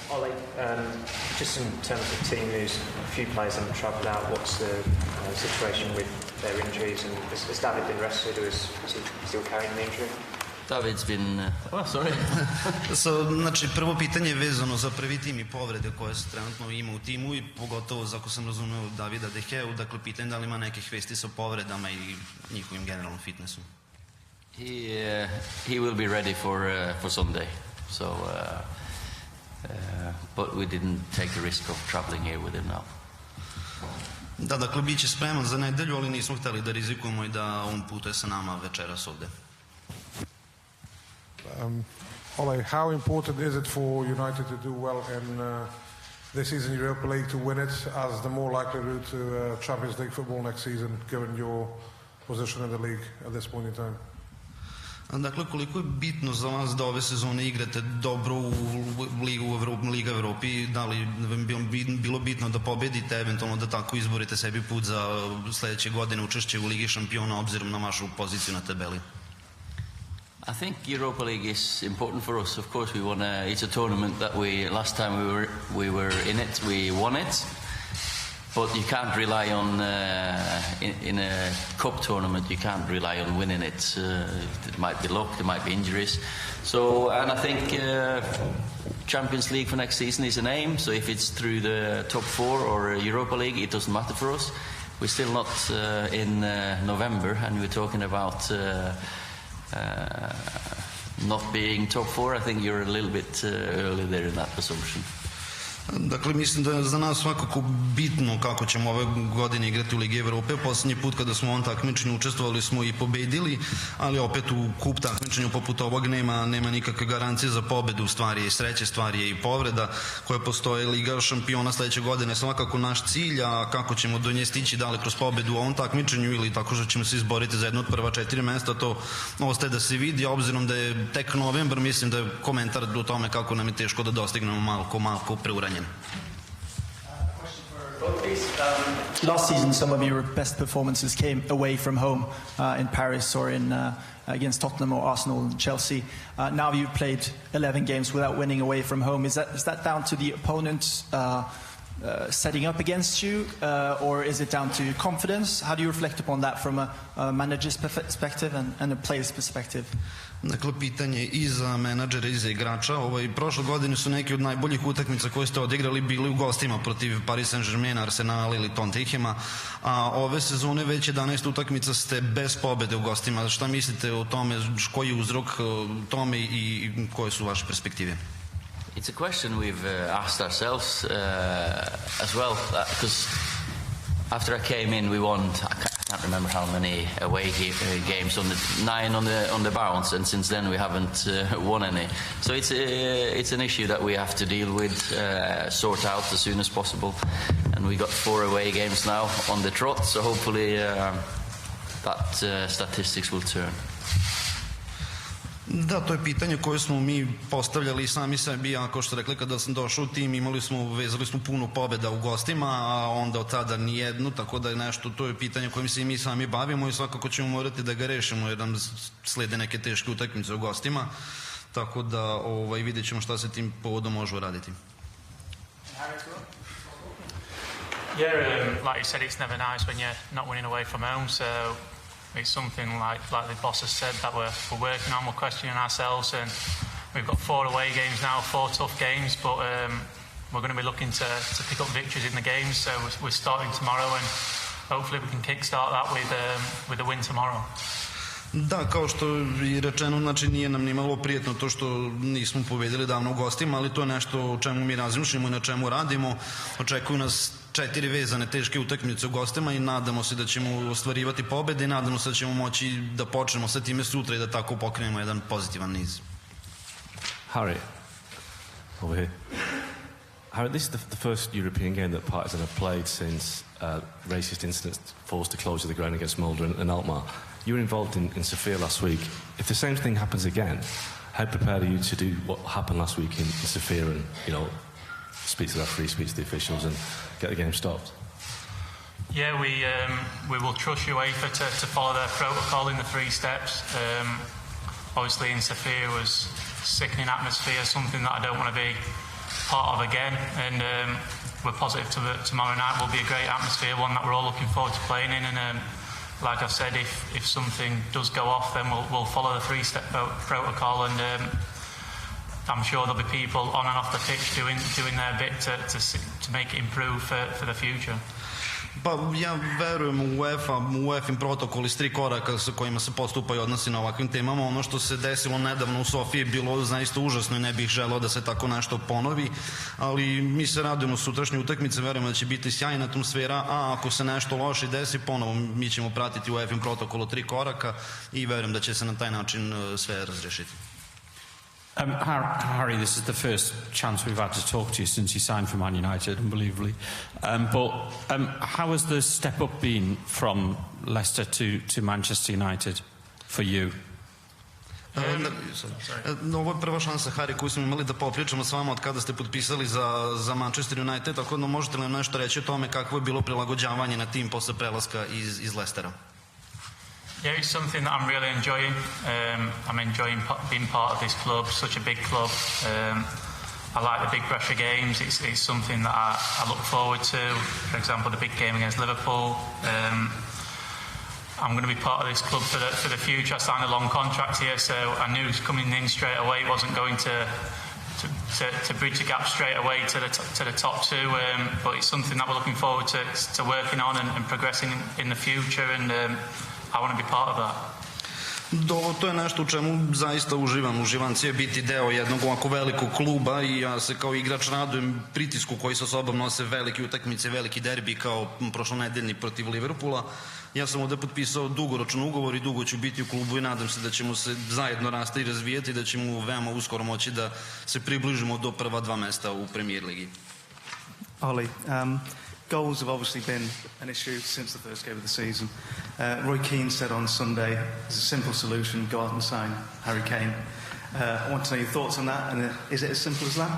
Ollie, just in terms of team news, a few players haven't travelled out. What's the situation with their injuries? And has David been rested, or is he still carrying the injury? David's been... sorry. Znači, prvo pitanje je vezano za prvi tim i povrede koje se trenutno ima u timu i pogotovo, ako sam razumeo, Davida De Geu, dakle, pitanje da li ima nekih vesti sa povredama i njihovim generalnom fitnessom. He will be ready for Sunday, so... but we didn't take the risk of traveling here with him now. Da, dakle, bit će spreman za nedelju, ali nismo htjeli da rizikujemo i da on putuje sa nama večeras ovde. Ole, how important is it for United to do well in this season Europa League, to win it as the more likely route to Champions League football next season, given your position in the league at this point in time? Dakle, koliko je bitno za vas da ove sezone igrate dobro u Liga Evropi, da li bilo bitno da pobedite, eventualno da tako izborite sebi put za sledeće godine učešće u Ligi šampiona obzirom na vašu poziciju na tabeli? I think Europa League is important for us. Of course, it's a tournament that last time we were in it, we won it. But you can't rely on, in a cup tournament, you can't rely on winning it. It might be luck, there might be injuries. So, and I think Champions League for next season is an aim. So if it's through the top four or Europa League, it doesn't matter for us. We're still not in November, and we're talking about not being top four. I think you're a little bit early there in that assumption. Dakle, mislim da je za nas svakako bitno kako ćemo ove godine igrati u Ligi Evrope. Posljednji put kada smo u ovom takmičenju učestvovali smo i pobedili, ali opet u kup takmičenju poput ovog nema nikakve garancije za pobedu. U stvari je sreće, stvari je i povreda koja postoje. Liga šampiona sledeće godine je svakako naš cilj, a kako ćemo do nje stići, da li kroz pobedu u ovom takmičenju ili tako što ćemo se izboriti za jedno od prva 4 mesta, to ostaje da se vidi. Obzirom da je tek novembar, mislim da je komentar o tome kako nam je teško da dostignemo malko preuranjen. Last season, some of your best performances came away from home in Paris or in against Tottenham or Arsenal and Chelsea. Now you've played 11 games without winning away from home. Is that down to the opponent setting up against you, or is it down to confidence? How do you reflect upon that from a manager's perspective and a player's perspective? Dakle, pitanje i za menadžera i za igrača. Prošle godine su neki od najboljih utakmica koje ste odigrali bili u gostima protiv Paris Saint-Germain, Arsenala ili Tottenhama, a ove sezone već 11 utakmica ste bez pobede u gostima. Šta mislite o tome, koji je uzrok tome i koje su vaše perspektive? It's a question we've asked ourselves as well, because after I came in, we won. I can't remember how many away games, 9 on the bounce, and since then we haven't won any. So it's an issue that we have to deal with, sort out as soon as possible. And we got 4 away games now on the trot, so hopefully that statistics will turn. Da, to je pitanje koje smo mi postavljali sami sebi, a kao što rekli, kada sam došao u tim vezali smo puno pobjeda u gostima, a onda od tada nijednu, tako da je nešto, to je pitanje kojim se i mi sami bavimo i svakako ćemo morati da ga rešimo jer nam slede neke teške utakmice u gostima, tako da vidjet ćemo šta se tim povodom može uraditi. Yeah, like you said, it's never nice when you're not winning away from home, so it's something like the boss has said that we're working on, we're questioning ourselves, and we've got 4 away games now, 4 tough games, but we're going to be looking to pick up victories in the games, so we're starting tomorrow, and hopefully we can kickstart that with a win tomorrow. Da, kao što je rečeno, znači nije nam nimalo prijetno to što nismo pobedili davno u gostima, ali to je nešto o čemu mi razmišljamo i na čemu radimo. Očekuju nas 4 vezane teške utakmice u gostima i nadamo se da ćemo ostvarivati pobede i nadamo se da ćemo moći da počnemo sa time sutra i da tako pokrenemo jedan pozitivan niz. Harry, over here. Harry, this is the first European game that Partizan have played since racist incidents forced to close the ground against Mulder and Alkmaar. You were involved in Sofia last week. If the same thing happens again, how prepared are you to do what happened last week in Sofia and, speak to the referee, speak to the officials and get the game stopped? Yeah, we will trust UEFA to follow their protocol in the 3 steps. Obviously in Sofia was sickening atmosphere, something that I don't want to be part of again, and we're positive tomorrow night will be a great atmosphere, one that we're all looking forward to playing in. And like I've said, if something does go off, then we'll follow the three-step protocol, and I'm sure there'll be people on and off the pitch doing their bit to make it improve for the future. Pa ja verujem u UEFA protokol iz 3 koraka sa kojima se postupa i odnosi na ovakvim temama. Ono što se desilo nedavno u Sofiji je bilo zaista užasno i ne bih želeo da se tako nešto ponovi, ali mi se radujemo sutrašnje utakmice, verujemo da će biti sjajna atmosfera, a ako se nešto loše desi, ponovo mi ćemo pratiti UEFA protokol od 3 koraka i verujem da će se na taj način sve razrešiti. Harry, this is the first chance we've had to talk to you since you signed for Man United, unbelievably. But how has the step up been from Leicester to Manchester United for you? Ovo je prva šansa, Harry, koju smo imali da popričamo s vama od kada ste potpisali za Manchester United, tako da možete li nam nešto reći o tome kakvo je bilo prilagođavanje na tim posle prelaska iz Leicestera? Yeah, it's something that I'm really enjoying. I'm enjoying being part of this club, such a big club. I like the big pressure games. It's something that I look forward to. For example, the big game against Liverpool. I'm going to be part of this club for the future. I signed a long contract here, so I knew coming in straight away wasn't going to bridge the gap straight away to the top two. But it's something that we're looking forward to working on and progressing in the future. And I want to be part of that. To je nešto u čemu zaista uživam cijel biti deo jednog ovako velikog kluba i ja se kao igrač radujem pritisku koji sa sobom nose velike utakmice, veliki derbi kao prošlonedeljni protiv Liverpoola. Ja sam ovde potpisao dugoročan ugovor i dugo ću biti u klubu i nadam se da ćemo se zajedno rasti i razvijati i da ćemo veoma uskoro moći da se približimo do prva 2 mesta u Premier Ligi. Ollie, goals have obviously been an issue since the first game of the season. Roy Keane said on Sunday, there's a simple solution, go out and sign Harry Kane. I want to know your thoughts on that, and is it as simple as that?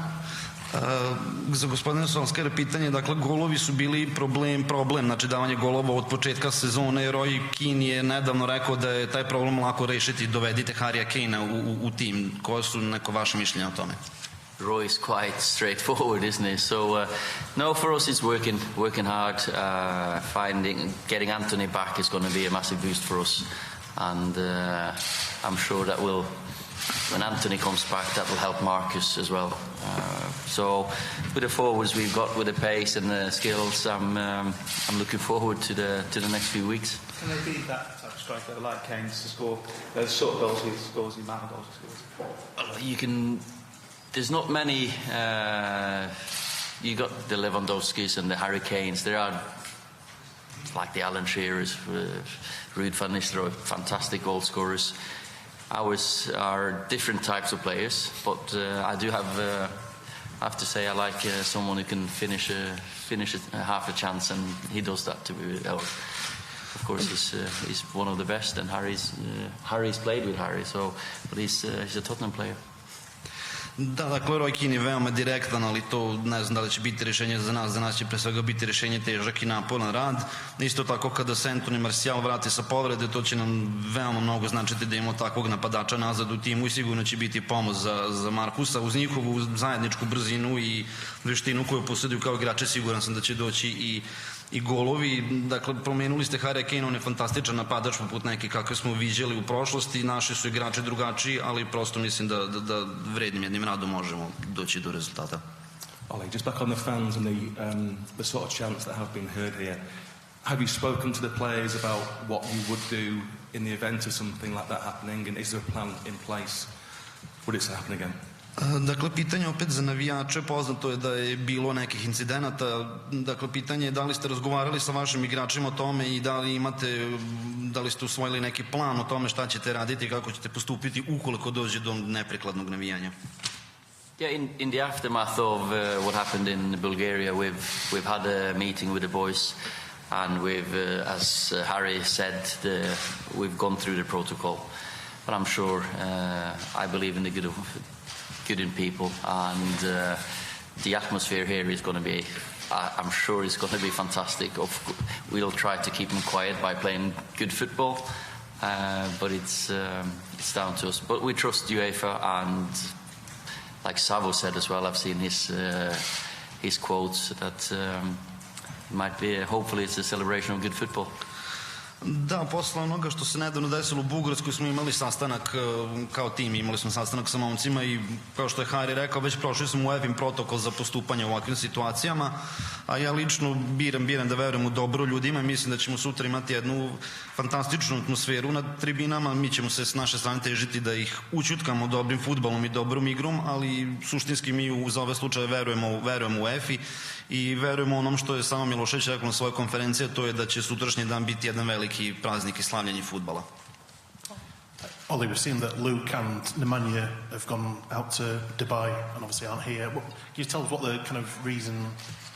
Za gospodina Solskjaera pitanje, dakle golovi su bili problem, znači davanje golova od početka sezone. Roy Keane je nedavno rekao da je taj problem lako rešiti, dovedite Harrya Kanea u tim. Koje su neko vaše mišljenje o tome? Roy's quite straightforward, isn't he? So no, for us it's working hard. Getting Anthony back is going to be a massive boost for us, and I'm sure that when Anthony comes back, that will help Marcus as well. So with the forwards we've got, with the pace and the skills, I'm looking forward to the next few weeks. Can they be that type of striker like Kane to score those sort of goals he scores, the amount of goals he scores? You can. There's not many. You got the Lewandowskis and the Harry Kanes. There are like the Alan Shearers, Ruud van Nistelrooy, fantastic goal scorers. Ours are different types of players, but I do have to say I like someone who can finish half a chance, and he does that to be. Of course, he's one of the best, and Harry's played with Harry, but he's a Tottenham player. Da, dakle, Roy Keane je veoma direktan, ali to ne znam da li će biti rješenje za nas će pre svega biti rješenje težak i naporan rad. Isto tako kada se Anthony Martial vrati sa povrede, to će nam veoma mnogo značiti da imamo takvog napadača nazad u timu i sigurno će biti pomoć za Markusa. Uz njihovu zajedničku brzinu i veštinu koju posjeduju kao igrače, siguran sam da će doći i golovi. Dakle, promenuli ste Harrya Kanea, on je fantastičan napadač poput neki kakve smo viđali u prošlosti. Naši su igrači drugačiji, ali prosto mislim da vrednim jednim radom možemo doći do rezultata. Ollie, just back on the fans and the sort of chants that have been heard here. Have you spoken to the players about what you would do in the event of something like that happening, and is there a plan in place? Would it happen again? Dakle, pitanje opet za navijače, poznato je da je bilo nekih incidenata, dakle, pitanje je da li ste razgovarali sa vašim igračima o tome i da li ste usvojili neki plan o tome šta ćete raditi i kako ćete postupiti ukoliko dođe do neprikladnog navijanja? Yeah, in the aftermath of what happened in Bulgaria, we've had a meeting with the boys, and as Harry said, we've gone through the protocol. But I'm sure, I believe in the good in people, and the atmosphere here is going to be, I'm sure it's going to be fantastic. We'll try to keep them quiet by playing good football, but it's down to us. But we trust UEFA, and like Savo said as well, I've seen his quotes that might be, hopefully it's a celebration of good football. Da, posle onoga što se nedavno desilo u Bugarskoj smo imali sastanak kao tim, imali smo sastanak sa momcima i kao što je Hari rekao, već prošli smo UEFA protokol za postupanje u ovakvim situacijama, a ja lično biram da verujem u dobro ljudima i mislim da ćemo sutra imati jednu fantastičnu atmosferu na tribinama. Mi ćemo se s naše strane težiti da ih učutkamo dobrim fudbalom i dobrom igrom, ali suštinski mi za ove slučaje verujemo u UEFA i verujemo onom što je samo Milošević rekao na svojoj konferenciji, to je da će sutrašnji dan biti jedan veliki praznik i slavljenje fudbala. Ollie, we've seen that Luke and Nemanja have gone out to Dubai and obviously aren't here. Can you tell us what the kind of reason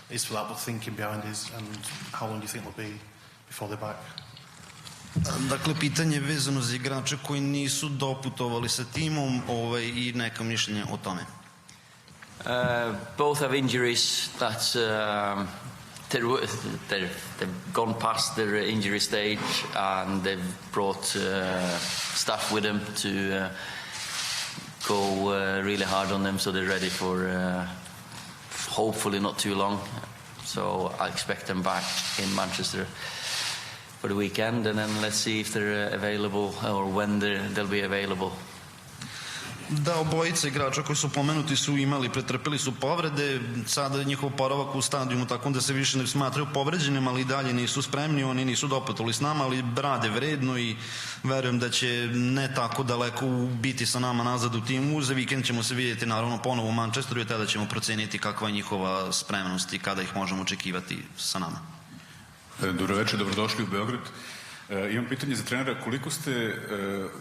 is for that, what the thinking behind is, and how long do you think they'll be before they're back? Dakle, pitanje je vezano za igrače koji nisu doputovali sa timom i neka mišljenja o tome. Both have injuries that they've gone past their injury stage, and they've brought staff with them to go really hard on them, so they're ready for hopefully not too long. So I expect them back in Manchester for the weekend, and then let's see if they're available or when they'll be available. Da, obojica igrača koji su pomenuti su pretrpeli su povrede, sada je njihov oporavak u stadijumu tako da se više ne smatraju povređenim, ali i dalje nisu spremni, oni nisu doputovali s nama, ali rade vredno i verujem da će ne tako daleko biti sa nama nazad u timu. Za vikend ćemo se vidjeti naravno ponovo u Manchesteru i tada ćemo proceniti kakva je njihova spremnost i kada ih možemo očekivati sa nama. Dobro večer, dobrodošli u Beograd. Imam pitanje za trenera, koliko ste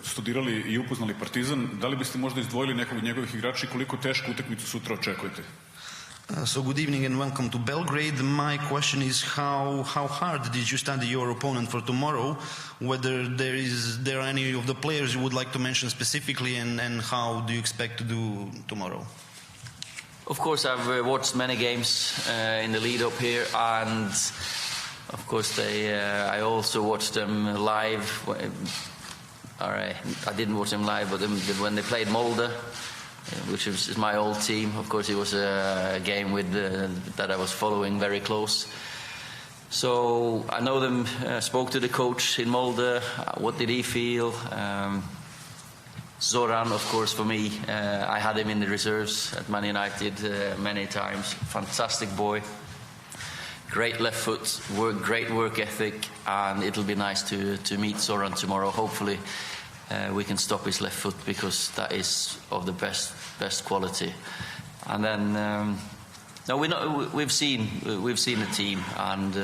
studirali i upoznali Partizan, da li biste možda izdvojili nekog od njegovih igrača i koliko tešku utakmicu sutra očekujete? So good evening and welcome to Belgrade. My question is how hard did you study your opponent for tomorrow? Whether there are any of the players you would like to mention specifically, and how do you expect to do tomorrow? Of course, I've watched many games in the lead up here, and of course, I also watched them live. I didn't watch them live, but when they played Molde, which is my old team, of course, it was a game that I was following very close. So I know them. Spoke to the coach in Molde. What did he feel? Zoran, of course, for me, I had him in the reserves at Man United many times. Fantastic boy. Great left foot, great work ethic, and it'll be nice to meet Zoran tomorrow. Hopefully we can stop his left foot, because that is of the best quality. And then we've seen the team and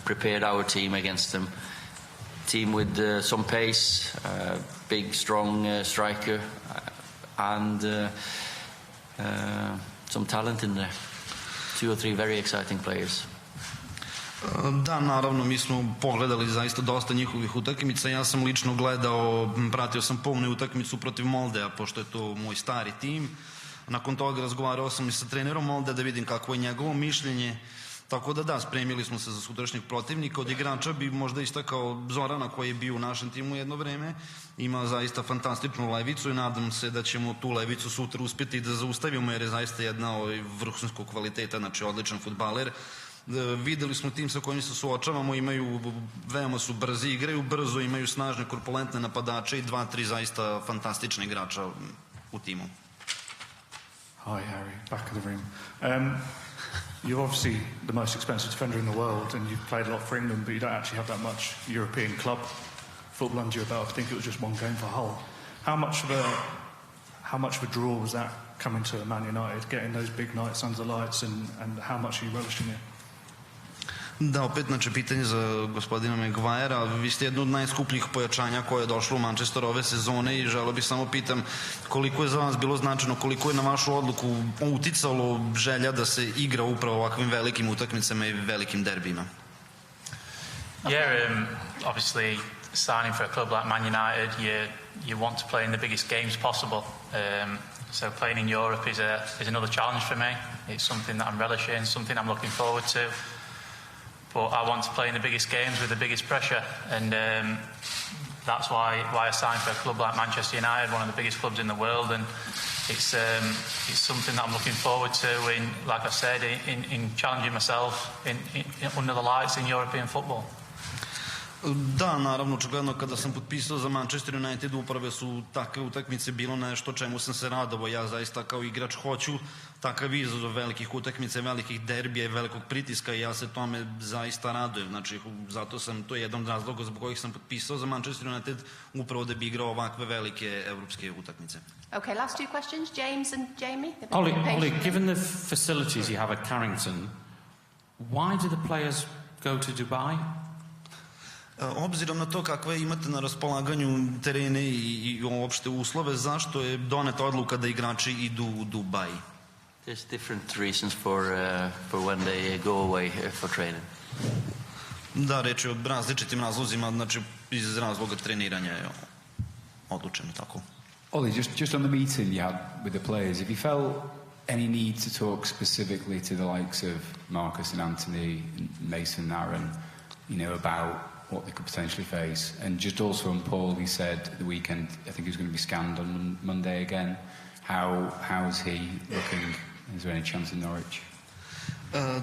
prepared our team against them. Team with some pace, big strong striker, and some talent in there. 2 or 3 very exciting players. Da, naravno, mi smo pogledali zaista dosta njihovih utakmica. Ja sam lično pratio sam pomnu utakmicu protiv Moldea, pošto je to moj stari tim. Nakon toga razgovarao sam i sa trenerom Moldea da vidim kakvo je njegovo mišljenje. Tako da, spremili smo se za sutrašnjeg protivnika. Od igrača bi možda istakao Zorana, koji je bio u našem timu jedno vreme. Ima zaista fantastičnu levicu i nadam se da ćemo tu levicu sutra uspjeti da zaustavimo, jer je zaista jedna vrhunskog kvaliteta, znači odličan fudbaler. Videli smo tim sa kojim se suočavamo, veoma su brzi, igraju brzo, imaju snažne, korpulentne napadače i 2-3 zaista fantastične igrača u timu. Hi Harry, back of the room. You're obviously the most expensive defender in the world, and you've played a lot for England, but you don't actually have that much European club football under your belt. I think it was just one game for Hull. How much of a draw was that coming to Man United, getting those big nights under the lights, and how much are you relishing it? Da, opet, znači, pitanje za gospodina Maguirea. Vi ste jedno od najskupljih pojačanja koje je došlo u Manchester ove sezone i želeo bih samo pitam koliko je za vas bilo značajno, koliko je na vašu odluku uticalo želja da se igra upravo ovakvim velikim utakmicama i velikim derbima? Yeah, obviously signing for a club like Man United, you want to play in the biggest games possible. So playing in Europe is another challenge for me. It's something that I'm relishing, something I'm looking forward to. But I want to play in the biggest games with the biggest pressure, and that's why I signed for a club like Manchester United, one of the biggest clubs in the world, and it's something that I'm looking forward to. In, like I said, in challenging myself under the lights in European football. Da, naravno, očigledno kada sam potpisao za Manchester United upravo su takve utakmice bilo nešto čemu sam se radovao. Ja zaista kao igrač hoću takav izazov velikih utakmica, velikih derbija i velikog pritiska i ja se tome zaista radujem. Znači, zato sam, to je jedan od razloga zbog kojih sam potpisao za Manchester United upravo da bi igrao ovakve velike evropske utakmice. Okay, last two questions, James and Jamie. Ollie, given the facilities you have at Carrington, why do the players go to Dubai? Obzirom na to kakve imate na raspolaganju terene i uopšte uslove, zašto je doneta odluka da igrači idu u Dubaj? There's different reasons for when they go away for training. Da, reč je o različitim razlozima, znači iz razloga treniranja je odlučeno tako. Ollie, just on the meeting you had with the players, have you felt any need to talk specifically to the likes of Marcus and Anthony, and Mason and Aaron, about what they could potentially face? And just also on Paul, he said the weekend, I think he was going to be scanned on Monday again. How is he looking? Is there any chance in Norwich?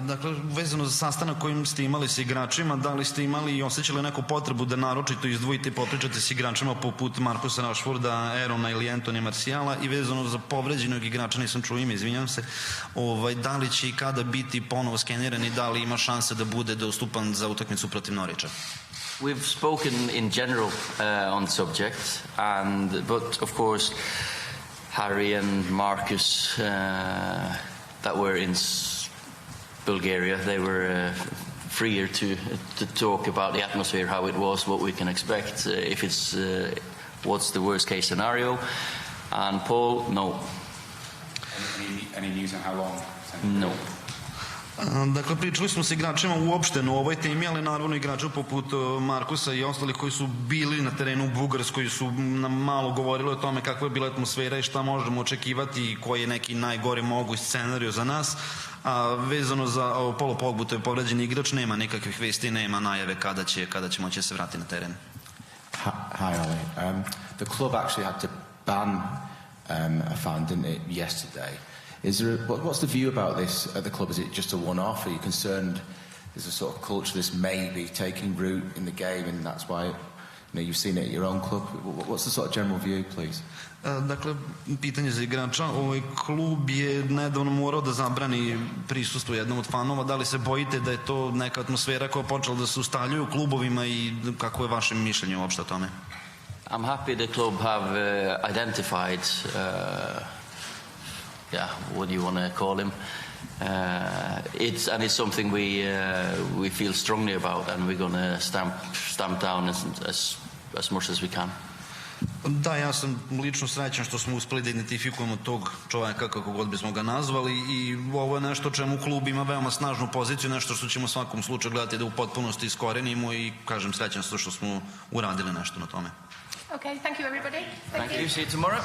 Dakle, vezano za sastanak kojim ste imali s igračima, da li ste imali i osjećali neku potrebu da naročito izdvojite i popričate s igračima poput Marcusa Rashforda, Aarona ili Antonija Marciala, i vezano za povređenog igrača, nisam čuo ime, izvinjam se, da li će i kada biti ponovo skeniran i da li ima šanse da bude dostupan za utakmicu protiv Norwicha? We've spoken in general on the subject, but of course Harry and Marcus that were in Bulgaria, they were freer to talk about the atmosphere, how it was, what we can expect, if it's what's the worst case scenario. And Paul, no. Any news on how long? No. Dakle, pričali smo s igračima uopšteno o ovoj temi, ali naravno igrača poput Markusa i ostali koji su bili na terenu u Bugarskoj su nam malo govorili o tome kakva je bila atmosfera i šta možemo očekivati i koji je neki najgori moguć scenario za nas. A vezano za Paul Pogbu, to je povređen igrač, nema nikakvih vesti, nema najave kada će moći se vratiti na teren. Hi Ollie. The club actually had to ban a fan, didn't it, yesterday? What's the view about this at the club? Is it just a one-off? Are you concerned there's a sort of culture this may be taking root in the game and that's why you've seen it at your own club? What's the sort of general view, please? Dakle, pitanje za igrača. Klub je nedavno morao da zabrani prisustvo jednom od fanova. Da li se bojite da je to neka atmosfera koja je počela da se ustaljuje u klubovima i kako je vaše mišljenje uopšte o tome? I'm happy the club have identified what do you want to call him? It's something we feel strongly about, and we're going to stamp down as much as we can. Da, ja sam lično srećan što smo uspeli da identifikujemo tog čovjeka, kako god bismo ga nazvali, i ovo je nešto čemu klub ima veoma snažnu poziciju, nešto što ćemo u svakom slučaju gledati da u potpunosti iskorenimo i kažem srećan što smo uradili nešto na tome. Okay, thank you everybody. Thank you. See you tomorrow.